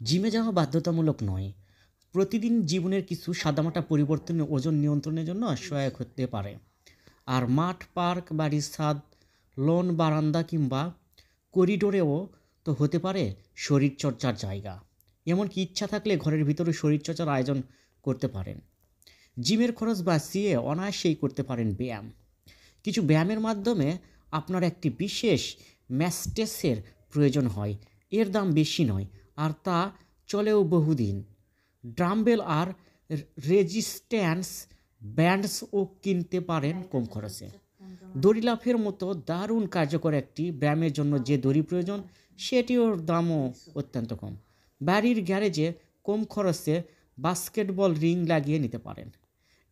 জিমে যাওয়া বাধ্যতামূলক নয়, প্রতিদিন জীবনের কিছু সাদামাটা পরিবর্তনে ওজন নিয়ন্ত্রণের জন্য সহায়ক হতে পারে। আর মাঠ, পার্ক, বাড়ির ছাদ, লন, বারান্দা কিংবা করিডোরেও তো হতে পারে শরীরচর্চার জায়গা। এমনকি ইচ্ছা থাকলে ঘরের ভিতরে শরীরচর্চার আয়োজন করতে পারেন। জিমের খরচ বাঁচিয়ে অনায়াসেই করতে পারেন ব্যায়াম। কিছু ব্যায়ামের মাধ্যমে আপনার একটি বিশেষ ম্যাস্টেসের প্রয়োজন হয়, এর দাম বেশি নয় আর তা চলেও বহুদিন। ড্রাম্বেল আর রেজিস্ট্যান্স ব্যান্ডসও কিনতে পারেন কম খরচে। দড়ি লাফের মতো দারুণ কার্যকর একটি ব্যায়ামের জন্য যে দড়ি প্রয়োজন সেটির দামও অত্যন্ত কম। বাড়ির গ্যারেজে কম খরচে বাস্কেটবল রিং লাগিয়ে নিতে পারেন।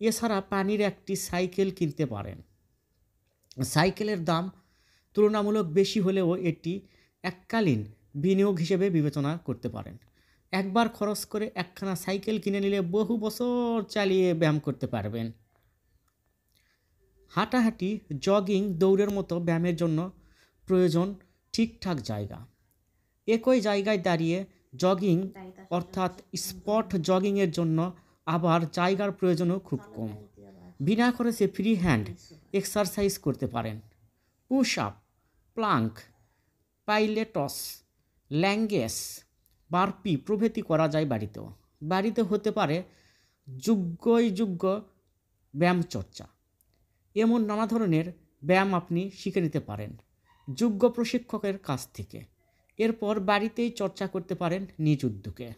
এছাড়া পানির একটি সাইকেল কিনতে পারেন। সাইকেলের দাম তুলনামূলক বেশি হলেও এটি এককালীন বিনিয়োগ হিসেবে বিবেচনা করতে পারেন। একবার খরচ করে একখানা সাইকেল কিনে নিলে বহু বছর চালিয়ে ব্যায়াম করতে পারবেন। হাঁটাহাঁটি, জগিং, দৌড়ের মতো ব্যায়ামের জন্য প্রয়োজন ঠিকঠাক জায়গা। একই জায়গায় দাঁড়িয়ে জগিং অর্থাৎ স্পট জগিংয়ের জন্য আবার জায়গার প্রয়োজনও খুব কম। বিনা খরচে ফ্রি হ্যান্ড এক্সারসাইজ করতে পারেন। পুশ আপ, প্লাঙ্ক, পাইলেটস, ল্যাঙ্গেস, বার্পি প্রভৃতি করা যায় বাড়িতেও। বাড়িতে হতে পারে যোগ্য ব্যায়াম চর্চা। এমন নানা ধরনের ব্যায়াম আপনি শিখে নিতে পারেন যোগ্য প্রশিক্ষকের কাছ থেকে। এরপর বাড়িতেই চর্চা করতে পারেন নিজ উদ্যোগে।